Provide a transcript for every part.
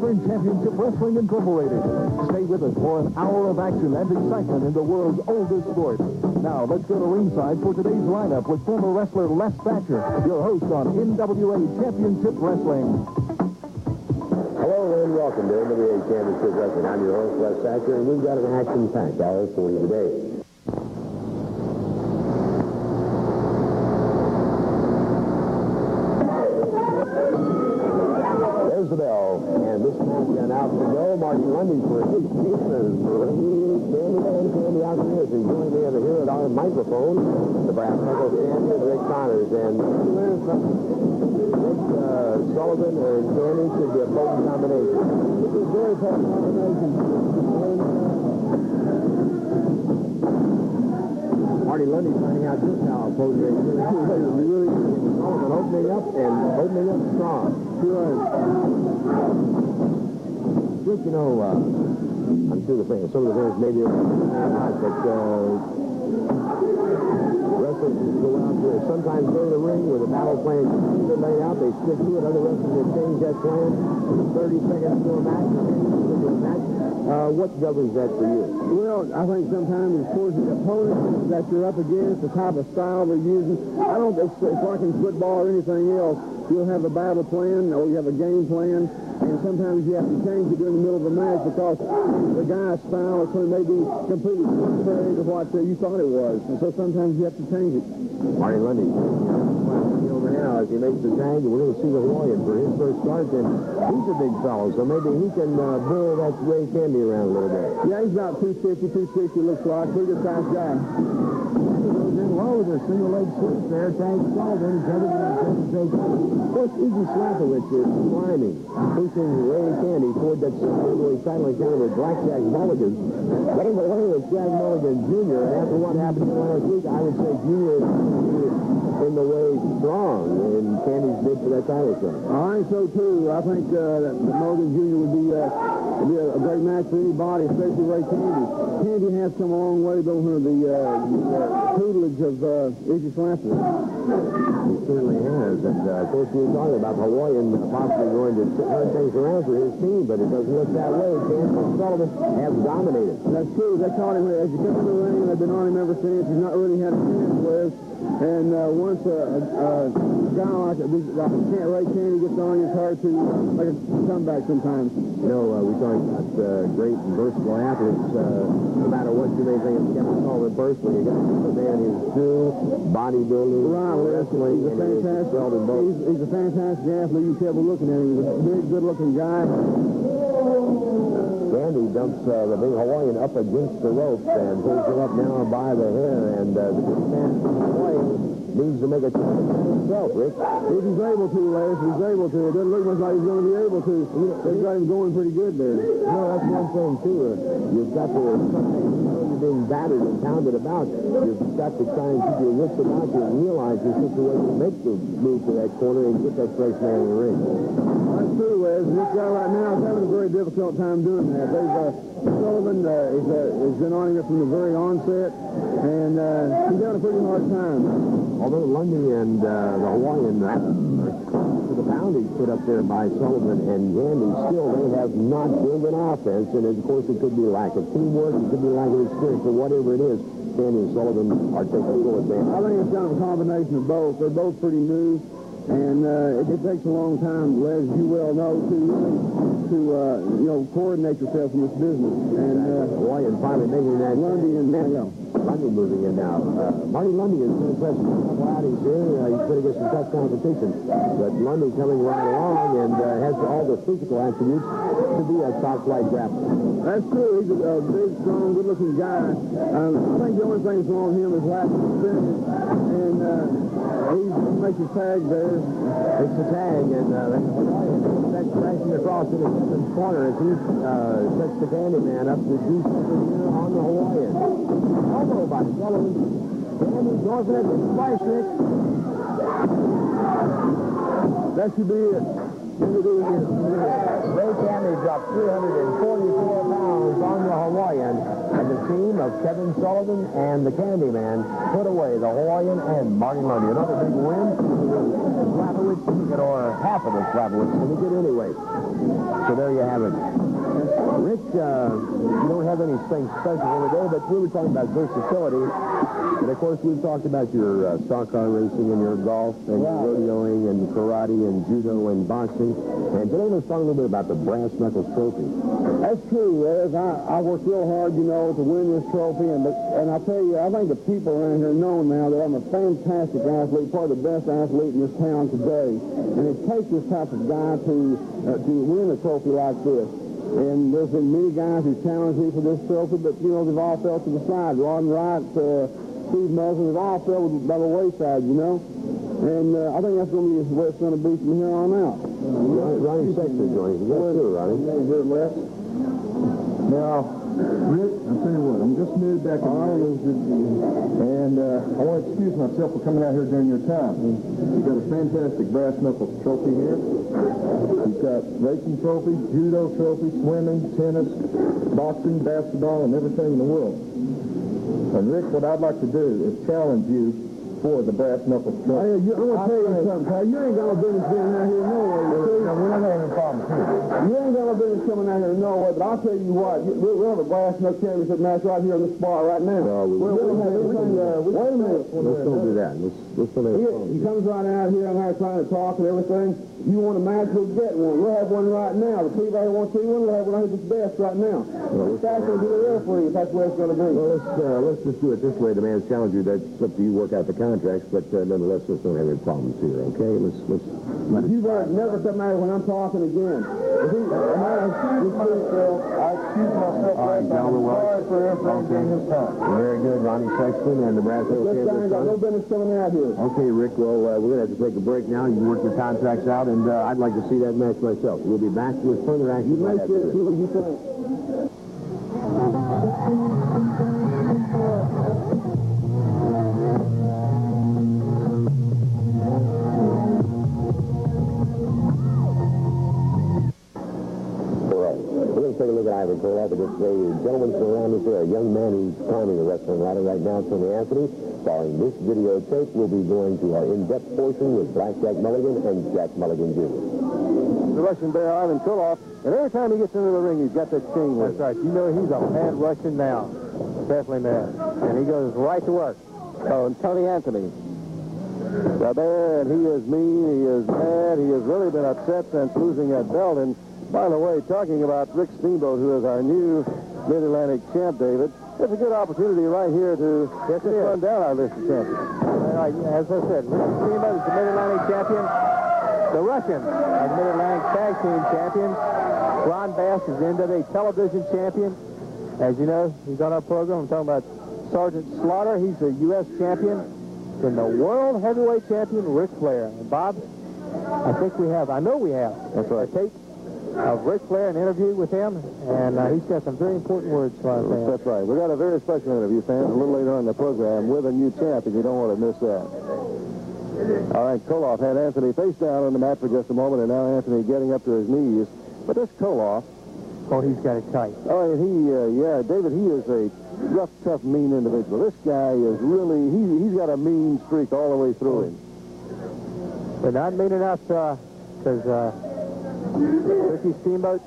Southern Championship Wrestling Incorporated. Stay with us for an hour of action and excitement in the world's oldest sport. Now, let's go to ringside for today's lineup with former wrestler Les Thatcher, your host on NWA Championship Wrestling. Hello and welcome to NWA Championship Wrestling. I'm your host, Les Thatcher, and we've got an action-packed hour for you today. There's the bell, and this man out to go. Marty Lunde for his pieces. Candy out there. He's joining me over here at our microphone. The brass knuckles Candy and Rick Connors. And Rick Sullivan and Candy should be a potent combination. This is a very potent combination. Marty Lunde finding out just how opposing is. Really opening up strong. Sure. Just, you know, I'm sure some of the fans maybe are not, but wrestlers go out there. Sometimes go to the ring with a battle plan laid out. They stick to it. Other wrestlers will change that plan. 30 seconds to a match. What governs that for you? Well, I think sometimes it's towards the opponent that you're up against, the type of style they're using. It's like in football or anything else. You'll have a battle plan or you have a game plan, and sometimes you have to change it during the middle of a match because the guy's style may be completely contrary to what you thought it was. And so sometimes you have to change it. Marty Lunde over now as he makes the tag. We're going to see the Hawaiian for his first start, and he's a big fellow, so maybe he can bull that Ray Candy around a little bit. Yeah, he's about 250, 260 looks like. Pretty good sized guy. Goes in low with a single leg sweep there. Tag Sullivan. Of course, Izzy Slapawitz is climbing, pushing Ray Candy toward that title encounter with Blackjack Mulligan. But in the way with Jack Mulligan Jr., and after what happened last week, I would say Jr. is in the way strong in Candy's bid for that title shot. I think so, too. I think that Mulligan Jr. would be a great match for anybody, especially Ray Candy. Candy has come a long way over the tutelage of Izzy Slapawitz. He certainly has. And, of course, we were talking about Hawaiian possibly going to turn things around for his team, but it doesn't look that way. Candy and Sullivan have dominated. That's true. They caught him as he came in the ring, and they've been on him ever since. He's not really had a chance with. And once a guy like Ray Candy gets on, it's hard to make a comeback sometimes. You know, we talk about great and versatile athletes. No matter what you may think of Kevin Sullivan personally, you got the man who's true, bodybuilding, wrestling, he's a fantastic athlete. You can tell by looking at him. He's a big, good-looking guy. Candy dumps the big Hawaiian up against the ropes and pulls him up now by the hair. And the big man from Hawaii needs to make a choice himself, Rick. If he's able to, Les, if he's able to. It doesn't look much like he's going to be able to. They've got him going pretty good there. No, that's one thing, too. You've got to, you're being battered and pounded about. You've got to try and keep your wits about you and realize your situation, make the move to that corner and get that fresh man in the ring. That's true, Les. This guy right now is having a very difficult time doing that. Sullivan has been on him from the very onset, and he's had a pretty hard time. Although Lunde and the Hawaiian, to the poundage put up there by Sullivan and Candy, still they have not built an offense, and of course it could be lack of teamwork, it could be lack of experience, but whatever it is, Candy and Sullivan are taking full advantage. I think it's kind of a combination of both. They're both pretty new. And it takes a long time, Les, you well know, to coordinate yourself in this business. And Hawaiian finally making that. Lunde and Lunde moving in now. Marty Lunde is going to press a couple outings here. He's going to get some tough competition. But Lunde coming right along and has all the physical attributes to be a top-flight grappler. That's true. He's a big, strong, good-looking guy. I think the only thing that's wrong with him is lack of experience. And he makes his tag there. It's the tag, and that's crashing across in the corner as he sets the Candyman up to do something here on the Hawaiian. Elbow by Sullivan. Candy goes in at the slice, Rick. That should be it. Ray Candy dropped 344 pounds on the Hawaiian, and the team of Kevin Sullivan and the Candyman put away the Hawaiian and Marty Lunde. Another big win. Slapawitz didn't get or half of the Slapawitz didn't get anyway. So there you have it. Rick, you don't have anything special today, but we were talking about versatility. And, of course, we've talked about your stock car racing and your golf and your rodeoing and karate and judo and boxing. And today let's talk a little bit about the Brass Knuckles Trophy. That's true, Les. I worked real hard, you know, to win this trophy. And I'll tell you, I think the people around here know now that I'm a fantastic athlete, probably the best athlete in this town today. And it takes this type of guy to win a trophy like this. And there's been many guys who challenged me for this trophy, but, you know, they've all fell to the side. Ron Wright, Steve Muslin, they've all fell by the wayside, you know. And I think that's going to be the way it's going to be from here on out. Ronnie Sexton joining. Yes, sir, Ronnie. Now, Rick, I'll tell you what, I'm just new back in and I want to excuse myself for coming out here during your time. You've got a fantastic Brass Knuckles trophy here. You've got racing trophies, judo trophies, swimming, tennis, boxing, basketball, and everything in the world. And Rick, what I'd like to do is challenge you for the Brass Knuckles trophy. I'm going to tell you something, pal. You ain't got no business being out here nowhere, you see? Now, we're not having any problems here. You ain't got no business coming out here nowhere, but I'll tell you what, we'll have a Brass Knuckle championship match right here in the spot right now. We'll have everything there. Wait a minute. Let's don't do that. Let's don't have He comes right out here and I'm trying to talk and everything. You want a match, we'll get one. We'll have one right now. The people who want to see one, we'll have one at its best right now. This guy's going to do the real for you if that's the way it's going to be. Well, let's just do it this way. The man's challenged you. That's up to you. Work out the contracts, but nonetheless, let's don't have any problems here, okay? Let's You never come out when I'm talking again. I excuse myself. All right, gentlemen, sorry for everything during this time. Very good, Ronnie Sexton and the Brass Knuckles This guy ain't got no business coming out here. Okay, Rick, well, we're going to have to take a break now. You can work your contracts out, and I'd like to see that match myself. We'll be back with further action. You make sure see what you think. Take a look at Ivan Koloff. It's a gentleman around us there, a young man who's climbing the wrestling ladder right now, Tony Anthony. Following this videotape, we'll be going to our in-depth portion with Blackjack Mulligan and Jack Mulligan Jr. The Russian bear, Ivan Koloff, and every time he gets into the ring, he's got that chain with him. That's right. You know he's a mad Russian now. Definitely mad. And he goes right to work. Oh, and Tony Anthony. The bear, and he is mean, he is mad, he has really been upset since losing that belt. And by the way, talking about Rick Steamboat, who is our new Mid-Atlantic champ, David, it's a good opportunity right here to just run down our list of champions. As I said, Rick Steamboat is the Mid-Atlantic champion. The Russian is the Mid-Atlantic tag team champion. Ron Bass is the NWA television champion. As you know, he's on our program. I'm talking about Sergeant Slaughter. He's the U.S. champion. And the world heavyweight champion, Ric Flair. And Bob, I know we have. That's right. A tape of Ric Flair, an interview with him, and he's got some very important words for our fans. That's right. We've got a very special interview, fans, a little later on in the program with a new champ, and you don't want to miss that. All right, Koloff had Anthony face down on the mat for just a moment, and now Anthony getting up to his knees. But this Koloff... Oh, he's got it tight. Oh, and David, he is a rough, tough, mean individual. This guy is really... He's got a mean streak all the way through him. But not mean enough because... Ricky Steamboat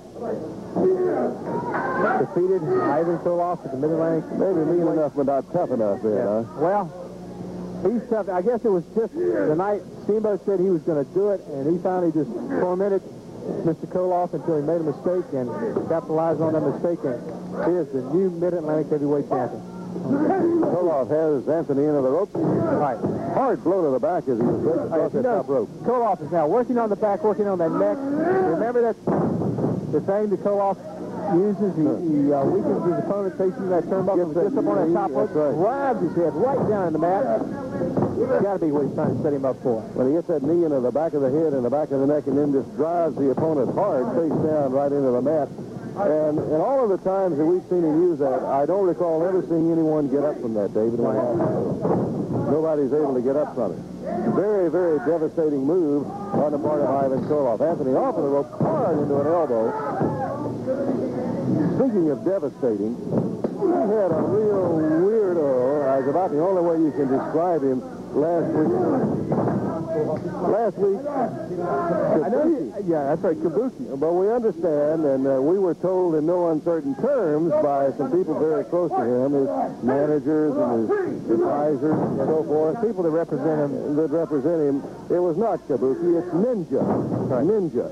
defeated Ivan Koloff at the Mid-Atlantic. Maybe mean enough, but not tough enough there, huh? Well, he's tough. I guess it was just the night Steamboat said he was going to do it, and he finally just tormented Mr. Koloff until he made a mistake and capitalized on that mistake, and he is the new Mid-Atlantic heavyweight champion. Koloff has Anthony into the rope. Right. Hard blow to the back as he was breaking across the top rope. Koloff is now working on the back, working on that neck. Remember that the thing that Koloff uses? He weakens his opponent facing that turnbuckle, just up on that top rope, drives his head right down in the mat. It's got to be what he's trying to set him up for. When he gets that knee into the back of the head and the back of the neck and then just drives the opponent hard face down right into the mat. And all of the times that we've seen him use that, I don't recall ever seeing anyone get up from that, David. Nobody's able to get up from it. Very, very devastating move on the part of Ivan Koloff. Anthony off of the rope, hard into an elbow. Speaking of devastating, had a real weirdo. That's about the only way you can describe him last week. Last week, I know yeah, that's right, Kabuki. but we understand, and we were told in no uncertain terms by some people very close to him, his managers and his advisors and so forth, People that represent him. it was not Kabuki, it's Ninja. Right. Ninja.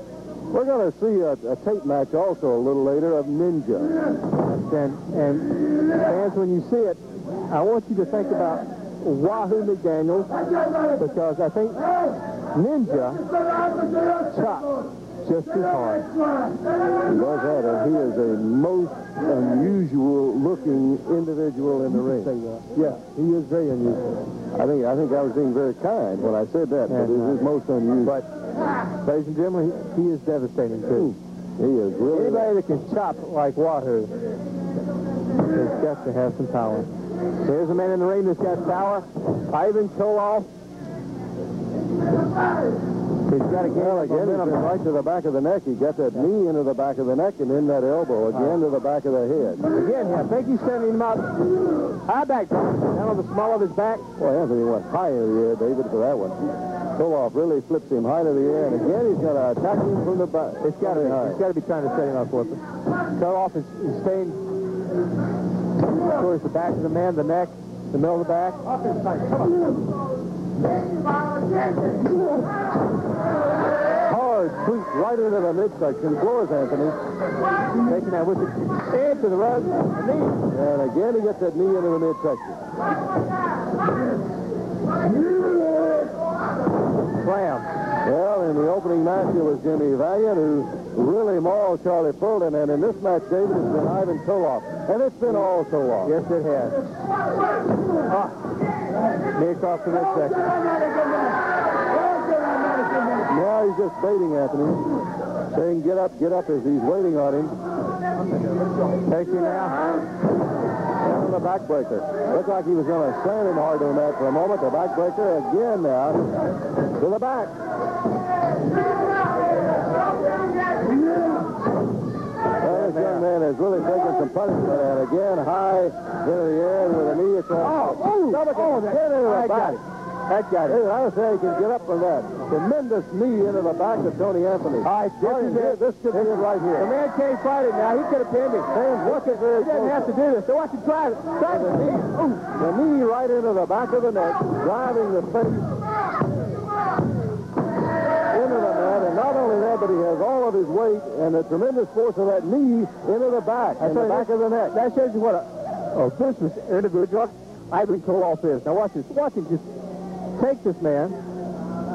We're going to see a tape match also a little later of Ninja. And fans, when you see it, I want you to think about Wahoo McDaniels, because I think Ninja chops just as hard. He does that, and he is a most unusual looking individual in the ring. Yeah, he is very unusual. I think I was being very kind when I said that, but it is most unusual. But, ladies and gentlemen, he is devastating, too. He is really... Anybody that can chop like Wahoo has got to have some power. There's a man in the ring that's got power. Ivan Koloff. He's got a game again, right to the back of the neck. He got that knee into the back of the neck and then that elbow again to the back of the head. Again, I think he's sending him out high back, down on the small of his back. Well, Anthony went high in the air, David, for that one. Koloff really flips him high to the air, and again he's going to attack him from the back. It's got to be trying to set him up for it. Koloff is staying towards the back of the man, the neck, the middle of the back. Hard sweep right into the midsection. Floors Anthony. Taking that with it into the rug, the knee. And again he gets that knee into the midsection. Slam. Well, in the opening match, it was Jimmy Valiant who really mauled Charlie Fulton, and in this match, David, it's been Ivan Koloff, and it's been all so long. Yes, it has. Knee across the midsection. Now he's just baiting Anthony, saying get up, as he's waiting on him. Takes him now. And the backbreaker. Looked like he was going to slam him hard on that for a moment. The backbreaker again now to the back. Well, this young man has really taken some punishment, and again high into the air with a knee across. Stomach and head into the back. That got it. Hey, I was saying he can get up from that. Tremendous knee into the back of Tony Anthony. All right, This could be it right here. The man can't fight it now. He could have pinned him. Look at He doesn't have to do this. So watch him try it. Try the knee. The knee right into the back of the neck, driving the face into the mat. And not only that, but he has all of his weight and the tremendous force of that knee into the back, and the back of the neck. That shows you what a business individual Ivan Koloff is. Now watch this. Watch him just take this man.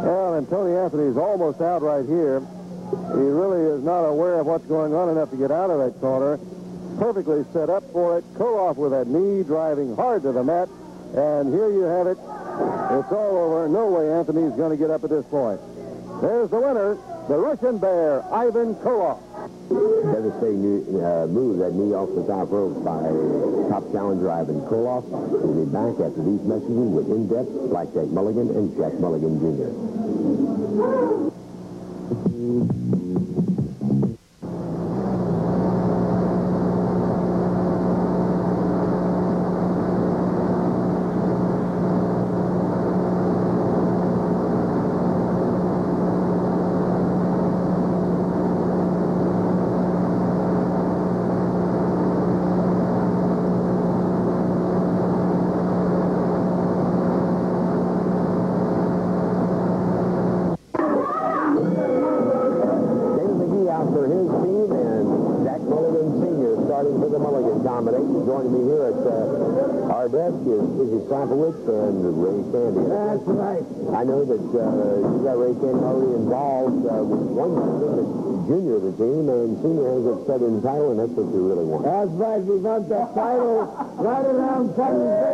Well, and Tony Anthony is almost out right here. He really is not aware of what's going on enough to get out of that corner. Perfectly set up for it. Koloff with that knee driving hard to the mat. And here you have it. It's all over. No way Anthony's going to get up at this point. There's the winner, the Russian Bear, Ivan Koloff. Devastating move, that knee off the top rope by top challenger Ivan Koloff. We'll be back after these messages with in-depth Blackjack Mulligan and Jack Mulligan Jr. Joining me here at our desk is Izzy Slapawitz and Ray Candy. That's right. I know that you got Ray Candy already involved with one junior of the team, and senior has that Southern title, and that's what you really want. That's right. We want that title right around Southern Bay.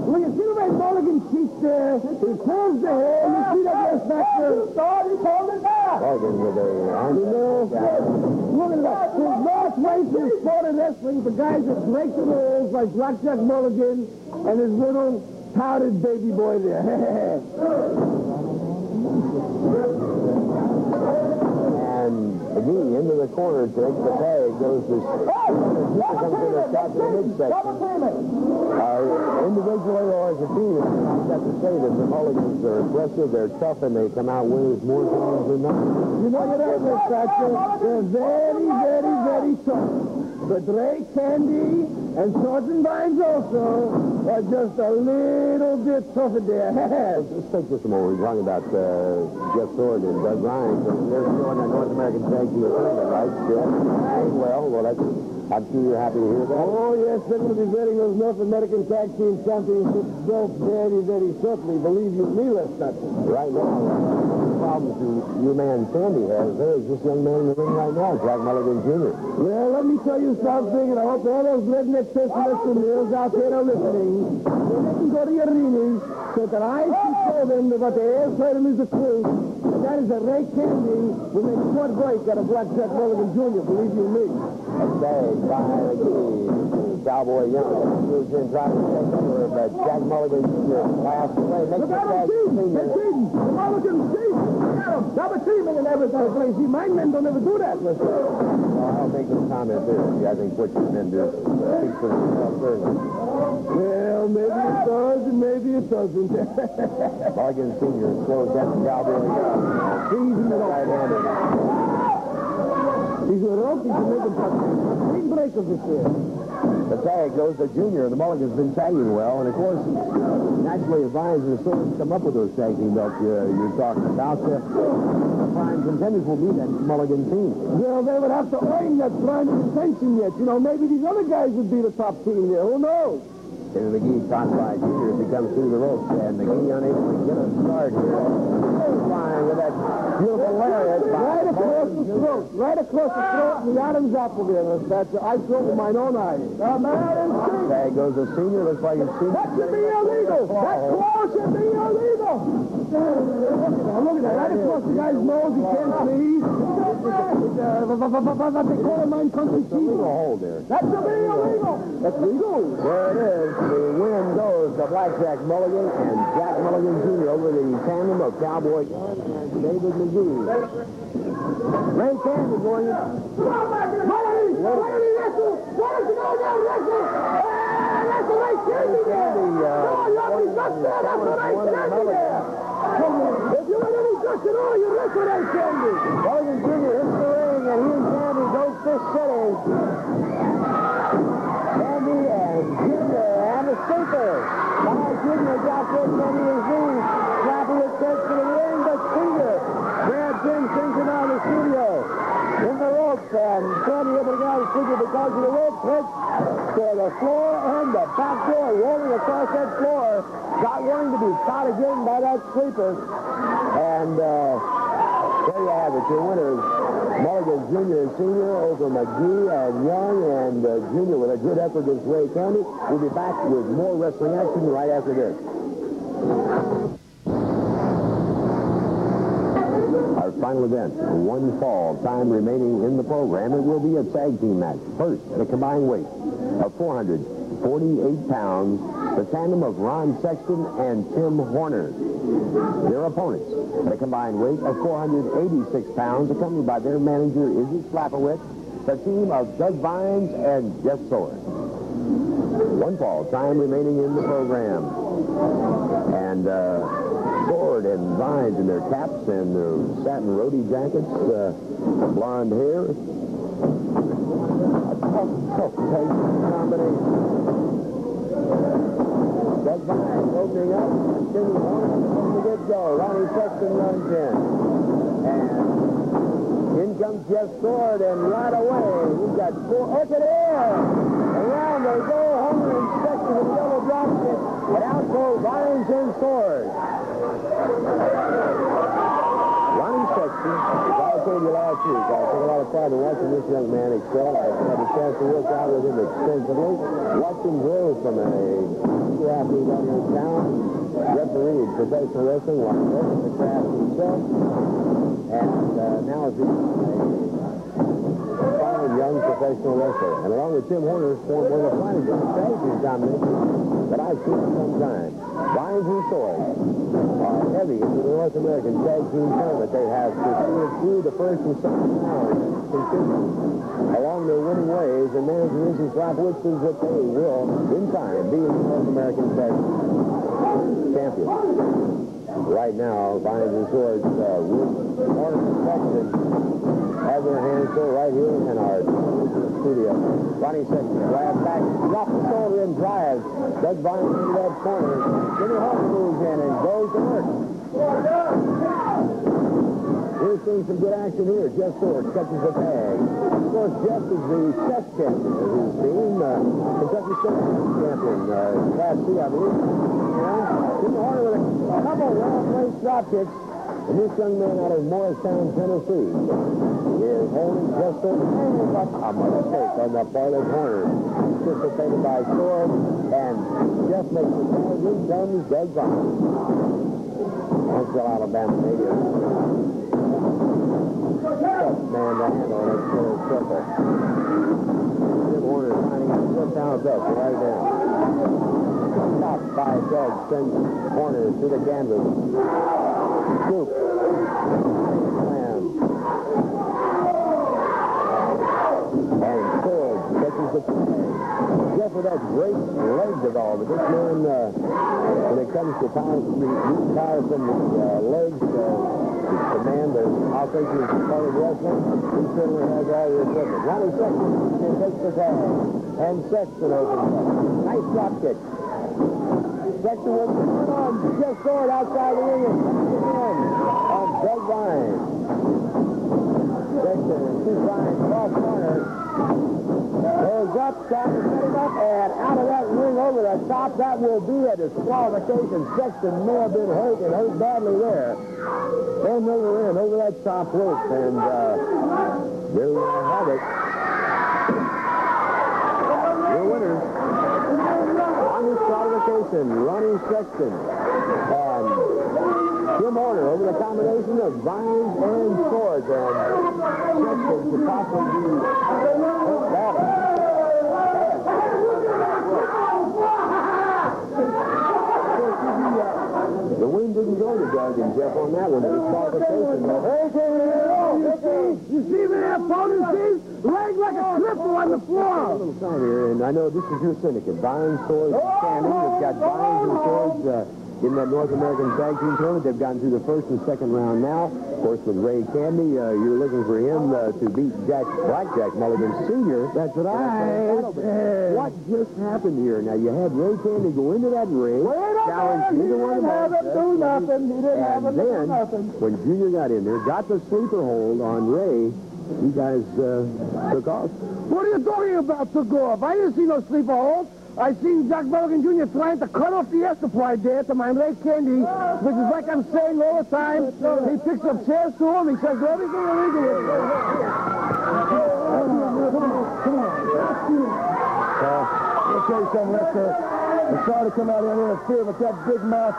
Well, you see the way Mulligan cheats there? He turns the head. You see that left back there? He's holding back. Mulligan with a... Look at that. There's North Waste in sport and wrestling for guys that break the rules like Blackjack Mulligan and his little powdered baby boy there. And McGee into the corner, takes the tag, goes to... Junior comes in and stops in the midsection. Individually or as a team, I've got to say that the Mulligans are aggressive, they're tough, and they come out winners more times than not. You know what that is, Thatcher? They're very, very, very tough. But Ray Candy and Sergeant Vines also are just a little bit tough in their heads. Let's take just a moment. We're talking about Jeff Sword and Doug Ryan. They're still in the North American Tag Team Tournament, right? Still? Well, that's... I'm sure you're happy to hear that. Oh, yes, they're going to be betting those North American Tag Team Championships built very, very shortly. Believe you me, Les Thatcher. Right now, the problems your man Sandy has, there is this young man in the ring right now, Jack Mulligan Jr. Well, let me tell you something, and I hope all those redneck pessimists and mills out there are listening. When they can go to the arenas so that I can show them that what they have heard them is the truth. And that is that Ray Candy will make short break out of Blackjack Mulligan Jr., believe you me. Okay, by McGee, Cowboy Young, moves in trying to take over, but Jack Mulligan Jr. passed away. Makes Look at the him cheating! They're cheating! The Mulligan's cheating! Look at him! Double teaming and everything. See, my men don't ever do that, listen. I'll make no comment there. See, I think what your men do speaks for themselves first. Well, maybe it does and maybe it doesn't. Mulligan Sr. slows down Cowboy Young. Freezing it up. Right-handed. He's a rope, he's a making big breakers this year. The tag goes to Junior, and the Mulligan's been tagging well. And, of course, naturally, if Vines and Swords come up with those tag team belts you're talking about, the prime contenders will be that Mulligan team. Well, they would have to earn that prime contention yet. You know, maybe these other guys would be the top team there. Who knows? And McGee caught by Junior as he comes through the ropes. And McGee unable to get a start here. Flying with that beautiful lariat. Right across the throat. Right across the throat and the Adam's apple there. I saw it with my own eyes. Tag goes to Senior. Looks like it's Senior. That should be illegal. That claw should be illegal. Look at that. Right across the guy's nose. He can't see. What they call a nine country cheese. Hold there. That should be illegal. That's legal. There it is. The win goes to Blackjack Mulligan and Jack Mulligan Jr. over the tandem of Cowboy and David McGee. Ray Candy going in. Mulligan, wrestle. Why don't you go down, wrestle? That's the Ray Candy there. Oh, you have any guts there? That's the Ray Candy there. If you have any guts at all, you wrestle Ray Candy. Mulligan Jr. hits the ring, and he and Candy go fist city. Candy and Jr. and the sleeper. Now Jr. drops in Candy his knees. Slapawitz takes to the ring, but Senior grabs him, sends him out of the studio. In the ropes, and Candy able to get out of the studio because of the rope hits to the floor and the back door, rolling across that floor. Not wanting to be caught again by that sleeper. And there you have it, your winners. Mulligan Jr. and Senior over McGee and Young, and Jr. with a good effort against Ray County. We'll be back with more wrestling action right after this. Our final event, one fall, time remaining in the program. It will be a tag team match. First, the combined weight of 448 pounds, the tandem of Ron Sexton and Tim Horner. Their opponents, the combined weight of 486 pounds, accompanied by their manager, Izzy Slapawitz, the team of Doug Vines and Jeff Sword. One fall, time remaining in the program. And Sword and Vines in their caps and their satin roadie jackets, blonde hair. A tough combination. Doug Vines opening up, continuing on from the get-go. Ronnie Sexton runs in. And in comes Jeff Sword, and right away, we've got four. Look at here! Around they go, Homer and Sexton with a double drop kick, and out go Vines and Sword. Ronnie Sexton, as I told you last week, I took a lot of pride in watching this young man excel. I had a chance to work out with him extensively. Watched him grow from a athlete out here in town, refereed professional wrestling, while working the craft himself, and now is a fine young professional wrestler. And along with Tim Horner, formed one of the finest tag team combinations that I've seen in some time. Vines and Swords are heavy into the North American Tag Team Tournament. They have proceeded through the first and second round consistently along their winning ways, and manager Izzy Slapawitz says that they will, in time, be the North American Tag Champion. Right now, Vines and Swords with Horner and Sexton have their hands still right here in our studio. Ronnie Sexton grabs back, drops the shoulder and drives. Doug Vines into that corner. Jimmy Horner moves in and goes to work. We're seeing some good action here. Jeff Stewart catches the tag. Of course, Jeff is the chess champion of his team. Kentucky State champion. Class C, I believe. Jimmy Horner with a couple of well-placed drop kicks. And this young man out of Morristown, Tennessee, is holding Jeff Stewart up a mistake on the farther corner. Anticipated by Stewart, and Jeff makes the tag. In comes Doug Vines. Huntsville, Alabama native. Man to handle in that circle. Jim Horner finding out just how it does right now. Top by Doug sends Horner to the canvas. Scoop. Slam. And Ford catches the tag. Jeff with that great leg development. This man, when it comes to power from the legs, command of offensive part of wrestling, he certainly has all the equipment. Ronnie Sexton takes the tag, and Sexton opens up. Nice drop kick. Sexton with Jeff Stewart outside the ring and comes in on Doug Vines. Sexton and two Vines cross corner. Goes up, trying to set him up, and out of that ring over the top, that will be a disqualification. Sexton may have been hurt and hurt badly there. And over that top rope, and there we have it. Your winners on disqualification, Ronnie Sexton and Tim Horner over the combination of Vines and Swords, and Sexton could possibly be hurt badly. The wind didn't go to Doug and Jeff on that one. It was qualification. You see me there, opponent, see? Leg like a slipper on the floor. A little time here, and I know this is your syndicate. Vines, Swords, Candy. They've got Vines and Swords in that North American Tag Team Tournament. They've gotten through the first and second round now. Of course, with Ray Candy, you're looking for him to beat Blackjack Mulligan Sr. That's right. What just happened here? Now, you had Ray Candy go into that ring, challenge neither one of them. And then, when Junior got in there, got the sleeper hold on Ray, you guys took off. What are you talking about, took off? I didn't see no sleeper hold. I seen Jack Mulligan Jr. trying to cut off the air supply there to my Ray Candy, which is like I'm saying all the time. He picks up chairs to him. He says everything illegal. Come on. I'll tell you something, Lester. I'm sorry to come out here and interfere, but that big mouth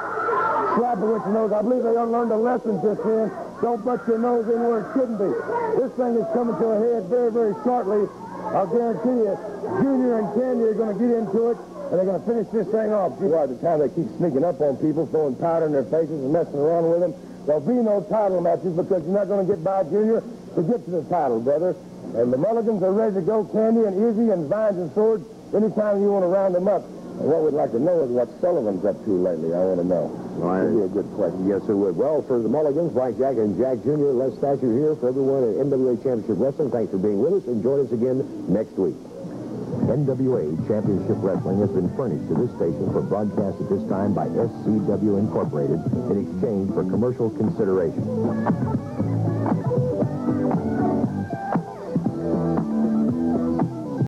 Slapawitz knows. I believe they learned a lesson just then. Don't butt your nose in where it shouldn't be. This thing is coming to a head very, very shortly. I'll guarantee you, Junior and Candy are going to get into it, and they're going to finish this thing off. By the time they keep sneaking up on people, throwing powder in their faces and messing around with them, there'll be no title matches because you're not going to get by Junior to get to the title, brother. And the Mulligans are ready to go, Candy and Izzy and Vines and Swords, anytime you want to round them up. And what we'd like to know is what Sullivan's up to lately. I want to know. That'd be a good question. Yes, it would. Well, for the Mulligans, Blackjack and Jack Jr., Les Thatcher here. For everyone at NWA Championship Wrestling, thanks for being with us, and join us again next week. NWA Championship Wrestling has been furnished to this station for broadcast at this time by SCW Incorporated in exchange for commercial consideration.